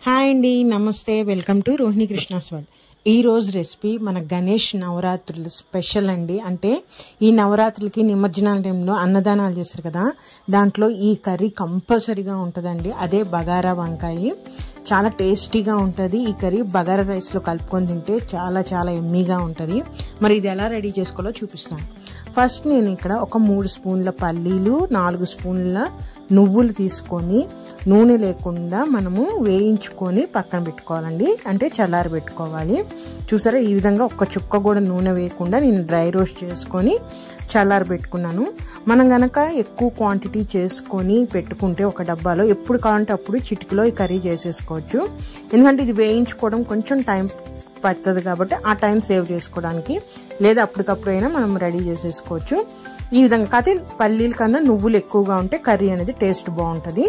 Hi అండి, నమస్తే. Welcome to Rohini Krishna's world. ఈ రోజు రెసిపీ మన గణేష్ నవరాత్రులు స్పెషల్ అండి. అంటే ఈ నవరాత్రులకి నిమజ్జనాల టైంలో అన్నదానాలు చేస్తారు కదా, దాంట్లో ఈ కర్రీ కంపల్సరీగా ఉంటుందండి. అదే బగారా వంకాయ. చాలా టేస్టీగా ఉంటుంది ఈ కర్రీ. బగారా రైస్లో కలుపుకొని తింటే చాలా చాలా ఎమ్మీగా ఉంటుంది. మరి ఇది ఎలా రెడీ చేసుకోవాలో చూపిస్తాను. ఫస్ట్ నేను ఇక్కడ ఒక 3 స్పూన్ల పల్లీలు, 4 స్పూన్ల నువ్వులు తీసుకొని నూనె లేకుండా మనము వేయించుకొని పక్కన పెట్టుకోవాలండి. అంటే చల్లారి పెట్టుకోవాలి. చూసారా, ఈ విధంగా ఒక్క చుక్క కూడా నూనె వేయకుండా నేను డ్రై రోస్ట్ చేసుకొని చల్లారి పెట్టుకున్నాను. మనం గనక ఎక్కువ క్వాంటిటీ చేసుకొని పెట్టుకుంటే ఒక డబ్బాలో ఎప్పుడు కావాలంటే అప్పుడు చిటికలో ఈ కర్రీ చేసేసుకోవచ్చు. ఎందుకంటే ఇది వేయించుకోవడం కొంచెం టైం పడుతుంది కాబట్టి ఆ టైం సేవ్ చేసుకోవడానికి, లేదా అప్పటికప్పుడైనా మనం రెడీ చేసేసుకోవచ్చు. ఈ విధంగా కాకపోతే పల్లీల కన్నా నువ్వులు ఎక్కువగా ఉంటే కర్రీ అనేది టేస్ట్ బాగుంటుంది.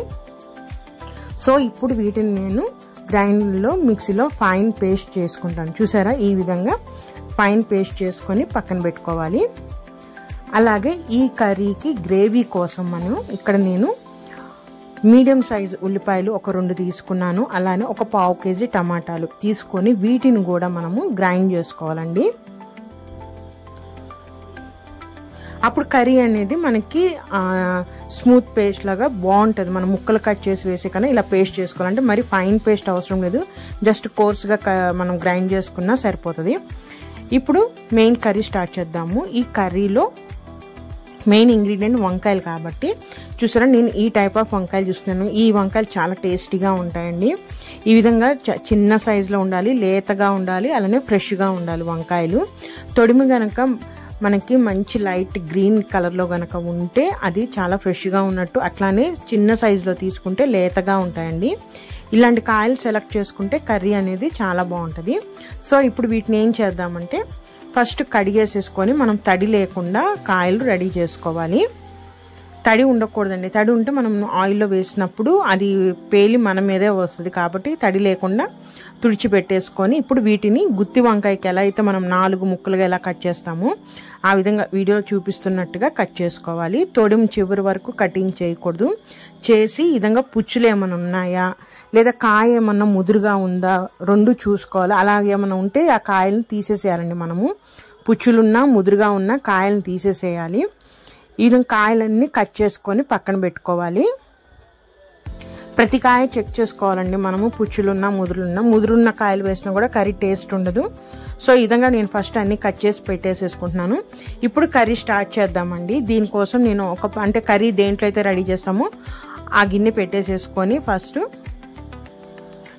సో ఇప్పుడు వీటిని నేను గ్రైండర్లో మిక్సీలో ఫైన్ పేస్ట్ చేసుకుంటాను. చూసారా, ఈ విధంగా ఫైన్ పేస్ట్ చేసుకొని పక్కన పెట్టుకోవాలి. అలాగే ఈ కర్రీకి గ్రేవీ కోసం ఇక్కడ నేను మీడియం సైజు ఉల్లిపాయలు ఒక 2 తీసుకున్నాను. అలానే ఒక 1/2 కేజీ టమాటాలు తీసుకొని వీటిని కూడా మనము గ్రైండ్ చేసుకోవాలండి. అప్పుడు కర్రీ అనేది మనకి స్మూత్ పేస్ట్ లాగా బాగుంటుంది. మనం ముక్కలు కట్ చేసి వేసే కన్నా ఇలా పేస్ట్ చేసుకోవాలంటే మరి ఫైన్ పేస్ట్ అవసరం లేదు, జస్ట్ కోర్స్గా మనం గ్రైండ్ చేసుకున్నా సరిపోతుంది. ఇప్పుడు మెయిన్ కర్రీ స్టార్ట్ చేద్దాము. ఈ కర్రీలో మెయిన్ ఇంగ్రీడియంట్ వంకాయలు కాబట్టి చూసారా, నేను ఈ టైప్ ఆఫ్ వంకాయలు చూస్తున్నాను. ఈ వంకాయలు చాలా టేస్టీగా ఉంటాయండి. ఈ విధంగా చిన్న సైజులో ఉండాలి, లేతగా ఉండాలి, అలానే ఫ్రెష్గా ఉండాలి వంకాయలు. తొడిమి గనక మనకి మంచి లైట్ గ్రీన్ కలర్లో గనక ఉంటే అది చాలా ఫ్రెష్గా ఉన్నట్టు. అట్లానే చిన్న సైజులో తీసుకుంటే లేతగా ఉంటాయండి. ఇలాంటి కాయలు సెలెక్ట్ చేసుకుంటే కర్రీ అనేది చాలా బాగుంటుంది. సో ఇప్పుడు వీటిని ఏం చేద్దామంటే ఫస్ట్ కడిగేసేసుకొని మనం తడి లేకుండా కాయలు రెడీ చేసుకోవాలి. తడి ఉండకూడదండి. తడి ఉంటే మనం ఆయిల్లో వేసినప్పుడు అది పేలి మన మీదే వస్తుంది. కాబట్టి తడి లేకుండా తుడిచిపెట్టేసుకొని ఇప్పుడు వీటిని గుత్తి వంకాయకి ఎలా అయితే మనం 4 ముక్కలుగా ఎలా కట్ చేస్తామో ఆ విధంగా వీడియోలో చూపిస్తున్నట్టుగా కట్ చేసుకోవాలి. తొడిమి చివరి వరకు కటింగ్ చేయకూడదు. చేసి ఈ విధంగా పుచ్చులు ఏమైనా ఉన్నాయా లేదా కాయ ఏమన్నా ముదురుగా ఉందా 2 చూసుకోవాలి. అలాగే ఏమైనా ఉంటే ఆ కాయలను తీసేసేయాలండి. మనము పుచ్చులున్నా ముదురుగా ఉన్న కాయలను తీసేసేయాలి. ఈ విధంగా కాయలన్నీ కట్ చేసుకొని పక్కన పెట్టుకోవాలి. ప్రతి కాయ చెక్ చేసుకోవాలండి మనము. పుచ్చులున్నా ముదురున్న కాయలు వేసినా కూడా కర్రీ టేస్ట్ ఉండదు. సో ఈ విధంగా నేను ఫస్ట్ అన్ని కట్ చేసి పెట్టేసేసుకుంటున్నాను. ఇప్పుడు కర్రీ స్టార్ట్ చేద్దామండి. దీనికోసం నేను అంటే కర్రీ దేంట్లో అయితే రెడీ చేస్తామో ఆ గిన్నె పెట్టేసేసుకొని ఫస్ట్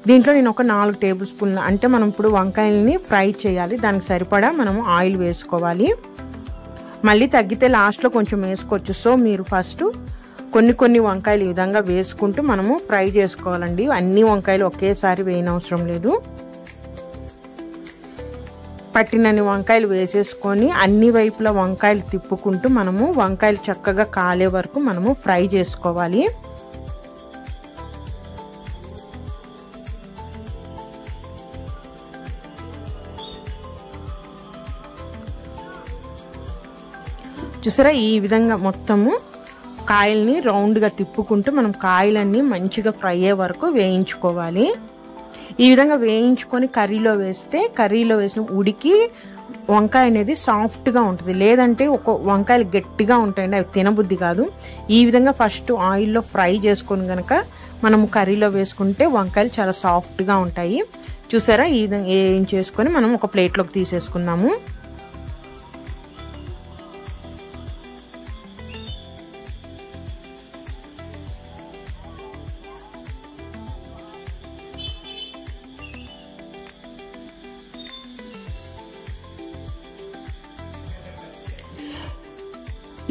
దీంట్లో నేను ఒక 4 టేబుల్ స్పూన్లు అంటే మనం ఇప్పుడు వంకాయలని ఫ్రై చేయాలి. దానికి సరిపడా మనము ఆయిల్ వేసుకోవాలి. మళ్ళీ తగ్గితే లాస్ట్లో కొంచెం వేసుకోవచ్చు. సో మీరు ఫస్ట్ కొన్ని వంకాయలు ఈ విధంగా వేసుకుంటూ మనము ఫ్రై చేసుకోవాలండి. అన్ని వంకాయలు ఒకేసారి వేయనవసరం లేదు. పట్టినన్ని వంకాయలు వేసేసుకొని అన్ని వైపుల వంకాయలు తిప్పుకుంటూ మనము వంకాయలు చక్కగా కాలే వరకు మనము ఫ్రై చేసుకోవాలి. చూసారా, ఈ విధంగా మొత్తము కాయల్ని రౌండ్గా తిప్పుకుంటూ మనం కాయలన్నీ మంచిగా ఫ్రై అయ్యే వరకు వేయించుకోవాలి. ఈ విధంగా వేయించుకొని కర్రీలో వేసిన ఉడికి వంకాయ అనేది సాఫ్ట్గా ఉంటుంది. లేదంటే ఒక వంకాయలు గట్టిగా ఉంటాయండి, అవి తినబుద్ధి కాదు. ఈ విధంగా ఫస్ట్ ఆయిల్లో ఫ్రై చేసుకొని కనుక మనము కర్రీలో వేసుకుంటే వంకాయలు చాలా సాఫ్ట్గా ఉంటాయి. చూసారా, ఈ విధంగా ఏం చేసుకొని మనం ఒక ప్లేట్లోకి తీసేసుకుందాము.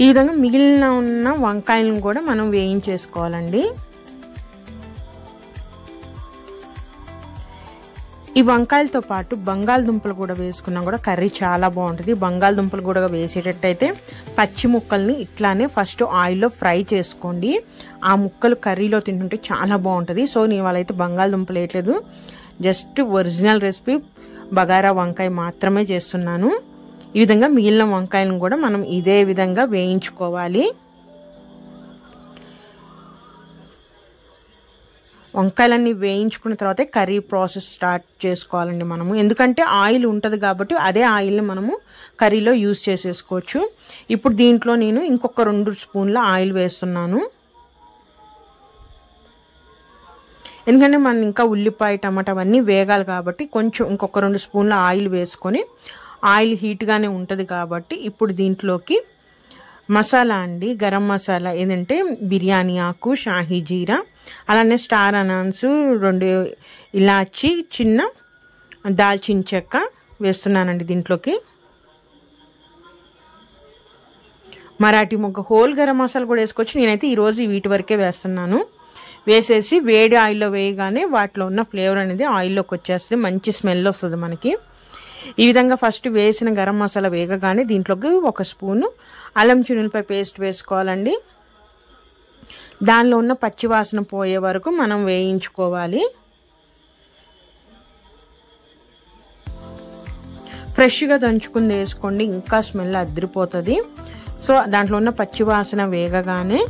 ఈ విధంగా మిగిలిన ఉన్న వంకాయలను కూడా మనం వేయించేసుకోవాలండి. ఈ వంకాయలతో పాటు బంగాళదుంపలు కూడా వేసుకున్నా కూడా కర్రీ చాలా బాగుంటుంది. బంగాళదుంపలు కూడా వేసేటట్టయితే పచ్చి ముక్కల్ని ఇట్లానే ఫస్ట్ ఆయిల్లో ఫ్రై చేసుకోండి. ఆ ముక్కలు కర్రీలో తింటుంటే చాలా బాగుంటుంది. సో నేను వాళ్ళైతే బంగాళదుంపలు వేయట్లేదు, జస్ట్ ఒరిజినల్ రెసిపీ బగారా వంకాయ మాత్రమే చేస్తున్నాను. ఈ విధంగా మిగిలిన వంకాయలను కూడా మనం ఇదే విధంగా వేయించుకోవాలి. వంకాయలన్నీ వేయించుకున్న తర్వాత కర్రీ ప్రాసెస్ స్టార్ట్ చేసుకోవాలండి మనము. ఎందుకంటే ఆయిల్ ఉంటుంది కాబట్టి అదే ఆయిల్ని మనము కర్రీలో యూజ్ చేసేసుకోవచ్చు. ఇప్పుడు దీంట్లో నేను ఇంకొక 2 స్పూన్ల ఆయిల్ వేస్తున్నాను. ఎందుకంటే మనం ఇంకా ఉల్లిపాయ టమాటా అవన్నీ వేగాలి కాబట్టి కొంచెం ఇంకొక 2 స్పూన్ల ఆయిల్ వేసుకొని, ఆయిల్ హీట్గానే ఉంటుంది కాబట్టి ఇప్పుడు దీంట్లోకి మసాలా అండి, గరం మసాలా ఏంటంటే బిర్యానీ ఆకు, షాహీ జీరా, అలానే స్టార్ అనాన్స్, 2 ఇలాచి, చిన్న దాల్చిన చెక్క వేస్తున్నానండి దీంట్లోకి. మరాఠీ మొగ్గ హోల్ గరం మసాలా కూడా వేసుకోవచ్చు. నేనైతే ఈరోజు వీటి వరకే వేస్తున్నాను. వేసేసి వేడి ఆయిల్లో వేయగానే వాటిలో ఉన్న ఫ్లేవర్ అనేది ఆయిల్లోకి వచ్చేస్తుంది, మంచి స్మెల్ వస్తుంది మనకి. ఈ విధంగా ఫస్ట్ వేసిన గరం మసాలా వేగగానే దీంట్లోకి 1 స్పూను అల్లం చిన్నులపాయ పేస్ట్ వేసుకోవాలండి. దానిలో ఉన్న పచ్చివాసన పోయే వరకు మనం వేయించుకోవాలి. ఫ్రెష్గా దంచుకుంది వేసుకోండి, ఇంకా స్మెల్ అదిరిపోతుంది. సో దాంట్లో ఉన్న పచ్చివాసన వేగగానే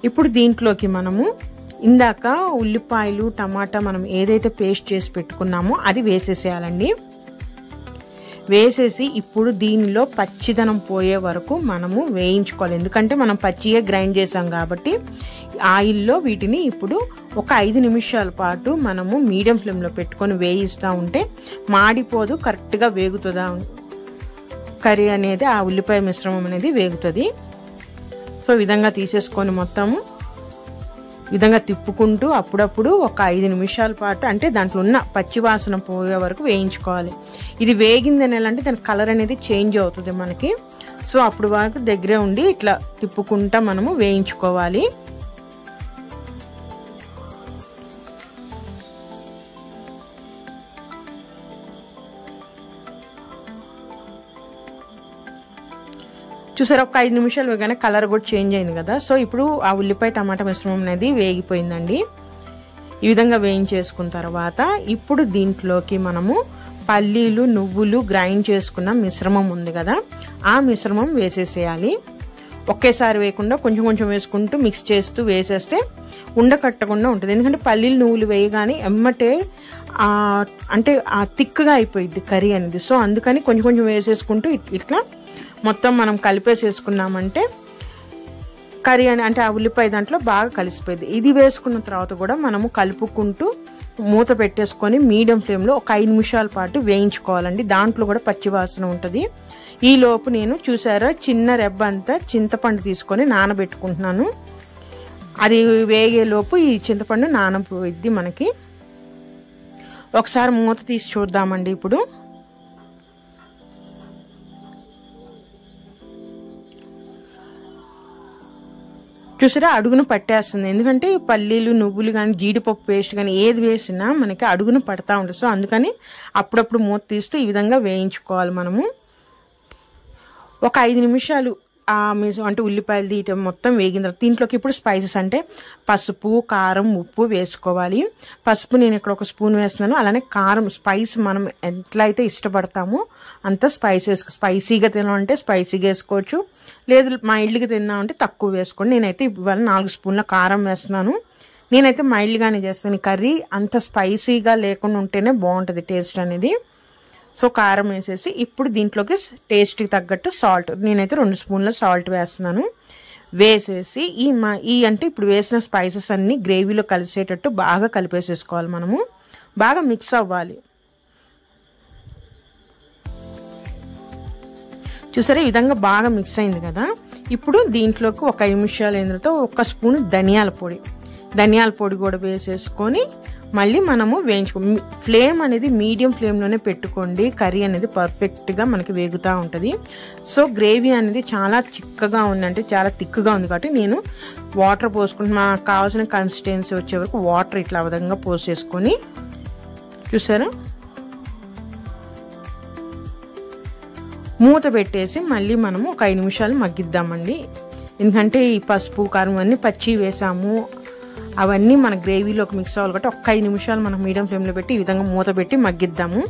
ఇప్పుడు దీంట్లోకి మనము ఇందాక ఉల్లిపాయలు టమాటా మనం ఏదైతే పేస్ట్ చేసి పెట్టుకున్నామో అది వేసేసేయాలండి. వేసేసి ఇప్పుడు దీనిలో పచ్చిదనం పోయే వరకు మనము వేయించుకోవాలి. ఎందుకంటే మనం పచ్చిగా గ్రైండ్ చేసాం కాబట్టి ఆయిల్లో వీటిని ఇప్పుడు ఒక 5 నిమిషాల పాటు మనము మీడియం ఫ్లేమ్లో పెట్టుకొని వేయిస్తూ ఉంటే మాడిపోదు, కరెక్ట్గా వేగుతుందా కర్రీ అనేది, ఆ ఉల్లిపాయ మిశ్రమం అనేది వేగుతుంది. సో ఈ విధంగా తీసేసుకొని మొత్తము విధంగా తిప్పుకుంటూ అప్పుడప్పుడు ఒక 5 నిమిషాల పాటు, అంటే దాంట్లో ఉన్న పచ్చివాసన పోయే వరకు వేయించుకోవాలి. ఇది వేగిందని ఎలా అంటే దాని కలర్ అనేది చేంజ్ అవుతుంది మనకి. సో అప్పుడు వరకు దగ్గరే ఉండి ఇట్లా తిప్పుకుంటా మనము వేయించుకోవాలి. చూసారా, ఒక 5 నిమిషాలు వేగానే కలర్ కూడా చేంజ్ అయింది కదా. సో ఇప్పుడు ఆ ఉల్లిపాయ టమాటా మిశ్రమం అనేది వేగిపోయిందండి. ఈ విధంగా వేయించేసుకున్న తర్వాత ఇప్పుడు దీంట్లోకి మనము పల్లీలు, నువ్వులు గ్రైండ్ చేసుకున్న మిశ్రమం ఉంది కదా, ఆ మిశ్రమం వేసేసేయాలి. ఒకేసారి వేయకుండా కొంచెం కొంచెం వేసుకుంటూ మిక్స్ చేస్తూ వేసేస్తే ఉండకట్టకుండా ఉంటుంది. ఎందుకంటే పల్లీలు నువ్వులు వేయగానే ఎమ్మటే అంటే థిక్గా అయిపోయింది కర్రీ అనేది. సో అందుకని కొంచెం కొంచెం వేసేసుకుంటూ ఇట్లా మొత్తం మనం కలిపేసేసుకున్నామంటే కర్రీ అంటే ఆ ఉల్లిపాయ దాంట్లో బాగా కలిసిపోయింది. ఇది వేసుకున్న తర్వాత కూడా మనము కలుపుకుంటూ మూత పెట్టేసుకొని మీడియం ఫ్లేమ్లో ఒక 5 నిమిషాల పాటు వేయించుకోవాలండి. దాంట్లో కూడా పచ్చివాసన ఉంటుంది. ఈ లోపు నేను చూసారా చిన్న రెబ్బ అంతా చింతపండు తీసుకొని నానబెట్టుకుంటున్నాను. అది వేగే లోపు ఈ చింతపండు నానపోయిద్ది మనకి. ఒకసారి మూత తీసి చూద్దామండి. ఇప్పుడు చూసారా అడుగును పట్టేస్తుంది. ఎందుకంటే పల్లీలు, నువ్వులు కానీ, జీడిపప్పు పేస్ట్ కానీ ఏది వేసినా మనకి అడుగును పడతా ఉంటుంది. సో అందుకని అప్పుడప్పుడు మూత తీస్తూ ఈ విధంగా వేయించుకోవాలి మనము. ఒక 5 నిమిషాలు అంటే ఉల్లిపాయలు తీయటం మొత్తం వేగిన తర్వాత దీంట్లోకి ఇప్పుడు స్పైసెస్ అంటే పసుపు, కారం, ఉప్పు వేసుకోవాలి. పసుపు నేను ఇక్కడ 1 స్పూన్ వేస్తున్నాను. అలానే కారం, స్పైస్ మనం ఎట్లయితే ఇష్టపడతామో అంత స్పైసీగా తినాలంటే స్పైసీగా వేసుకోవచ్చు, లేదు మైల్డ్గా తిన్నామంటే తక్కువ వేసుకోండి. నేనైతే ఇవాళ 4 స్పూన్ల కారం వేస్తున్నాను. నేనైతే మైల్డ్గానే చేస్తాను. కర్రీ అంత స్పైసీగా లేకుండా ఉంటేనే బాగుంటుంది టేస్ట్ అనేది. సో కారం వేసేసి ఇప్పుడు దీంట్లోకి టేస్ట్కి తగ్గట్టు సాల్ట్, నేనైతే 2 స్పూన్ల సాల్ట్ వేస్తున్నాను. వేసేసి ఈ అంటే ఇప్పుడు వేసిన స్పైసెస్ అన్ని గ్రేవీలో కలిసేటట్టు బాగా కలిపేసేసుకోవాలి. మనము బాగా మిక్స్ అవ్వాలి. చూసారా ఈ విధంగా బాగా మిక్స్ అయింది కదా. ఇప్పుడు దీంట్లోకి ఒక 5 నిమిషాలు అయిన తర్వాత 1 స్పూన్ ధనియాల పొడి కూడా వేసేసుకొని మళ్ళీ మనము ఫ్లేమ్ అనేది మీడియం ఫ్లేమ్లోనే పెట్టుకోండి. కర్రీ అనేది పర్ఫెక్ట్గా మనకి వేగుతూ ఉంటుంది. సో గ్రేవీ అనేది చాలా చిక్కగా ఉందంటే చాలా థిక్గా ఉంది కాబట్టి నేను వాటర్ పోసుకుంటే నాకు కావాల్సిన కన్సిస్టెన్సీ వచ్చే వరకు వాటర్ ఇట్లా విధంగా పోసేసుకొని చూసారా మూత పెట్టేసి మళ్ళీ మనము ఒక 5 నిమిషాలు మగ్గిద్దామండి. ఎందుకంటే ఈ పసుపు, కారం అన్నీ పచ్చి వేసాము, అవన్నీ మన గ్రేవీలోకి మిక్స్ అవ్వాలి కాబట్టి ఒక 5 నిమిషాలు మనం మీడియం ఫ్లేమ్లో పెట్టి ఈ విధంగా మూత పెట్టి మగ్గిద్దాము.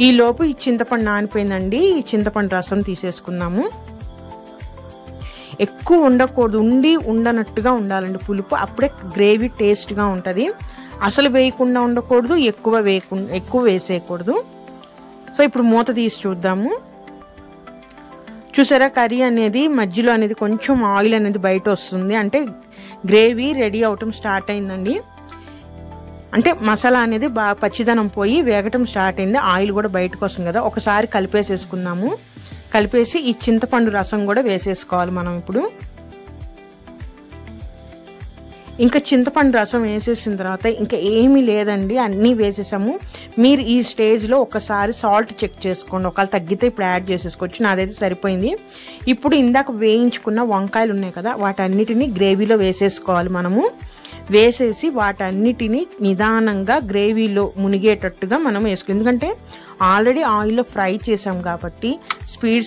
ఈ లోపు ఈ చింతపండు నానిపోయిందండి. ఈ చింతపండు రసం తీసేసుకుందాము. ఎక్కువ ఉండకూడదు, ఉండనట్టుగా ఉండాలండి పులుపు. అప్పుడే గ్రేవీ టేస్ట్గా ఉంటుంది. అసలు వేయకుండా ఉండకూడదు, ఎక్కువ వేసేయకూడదు. సో ఇప్పుడు మూత తీసి చూద్దాము. చూసారా కర్రీ అనేది మధ్యలో అనేది కొంచెం ఆయిల్ అనేది బయట వస్తుంది, అంటే గ్రేవీ రెడీ అవటం స్టార్ట్ అయిందండి. అంటే మసాలా అనేది బాగా పచ్చిదనం పోయి వేగటం స్టార్ట్ అయింది, ఆయిల్ కూడా బయటకు వస్తుంది కదా. ఒకసారి కలిపేసేసుకుందాము. కలిపేసి ఈ చింతపండు రసం కూడా వేసేసుకోవాలి మనం ఇప్పుడు. ఇంకా చింతపండు రసం వేసేసిన తర్వాత ఇంకా ఏమీ లేదండి, అన్నీ వేసేసాము. మీరు ఈ స్టేజ్లో ఒకసారి సాల్ట్ చెక్ చేసుకోండి, ఒకవేళ తగ్గితే ఇప్పుడు యాడ్ చేసేసుకోవచ్చు. నాదైతే సరిపోయింది. ఇప్పుడు ఇందాక వేయించుకున్న వంకాయలు ఉన్నాయి కదా, వాటన్నిటిని గ్రేవీలో వేసేసుకోవాలి మనము. వేసేసి వాటన్నిటిని నిదానంగా గ్రేవీలో మునిగేటట్టుగా మనం వేసుకోవాలి. ఎందుకంటే ఆల్రెడీ ఆయిల్లో ఫ్రై చేసాం కాబట్టి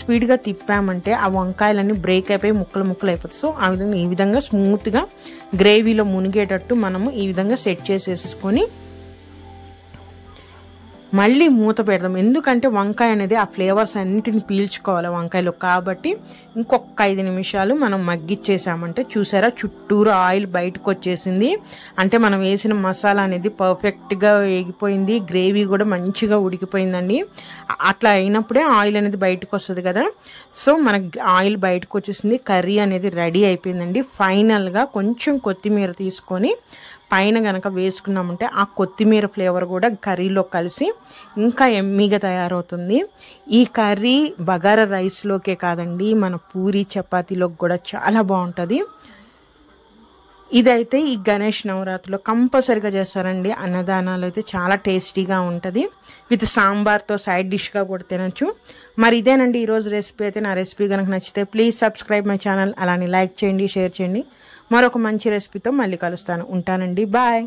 స్పీడ్గా తిప్పామంటే ఆ వంకాయలన్నీ బ్రేక్ అయిపోయి ముక్కలు అయిపోతాయి. సో ఈ విధంగా స్మూత్గా గ్రేవీలో మునిగేటట్టు మనము ఈ విధంగా సెట్ చేసేసుకొని మళ్ళీ మూత పెడదాం. ఎందుకంటే వంకాయ అనేది ఆ ఫ్లేవర్స్ అన్నిటిని పీల్చుకోవాలి వంకాయలో, కాబట్టి ఇంకొక 5 నిమిషాలు మనం మగ్గిచ్చేసామంటే చూసారా చుట్టూరు ఆయిల్ బయటకు వచ్చేసింది. అంటే మనం వేసిన మసాలా అనేది పర్ఫెక్ట్గా వేగిపోయింది, గ్రేవీ కూడా మంచిగా ఉడికిపోయిందండి. అట్లా అయినప్పుడే ఆయిల్ అనేది బయటకు వస్తుంది కదా. సో మనకి ఆయిల్ బయటకు వచ్చేసింది, కర్రీ అనేది రెడీ అయిపోయిందండి. ఫైనల్గా కొంచెం కొత్తిమీర తీసుకొని పైన గనక వేసుకున్నామంటే ఆ కొత్తిమీర ఫ్లేవర్ కూడా కర్రీలో కలిసి ఇంకా ఎమ్మీగా తయారవుతుంది. ఈ కర్రీ బగారా రైస్లోకే కాదండి, మన పూరి చపాతీలోకి కూడా చాలా బాగుంటుంది. ఇదైతే ఈ గణేష్ నవరాత్రిలో కంపల్సరీగా చేస్తారండి. అన్నదానాలు అయితే చాలా టేస్టీగా ఉంటుంది. విత్ సాంబార్తో సైడ్ డిష్గా కూడా తినచ్చు. మరి ఇదేనండి ఈరోజు రెసిపీ. అయితే నా రెసిపీ కనుక నచ్చితే ప్లీజ్ సబ్స్క్రైబ్ మై ఛానల్, అలానే లైక్ చేయండి, షేర్ చేయండి. మరొక మంచి రెసిపీతో మళ్ళీ కలుస్తాను. ఉంటానండి, బాయ్.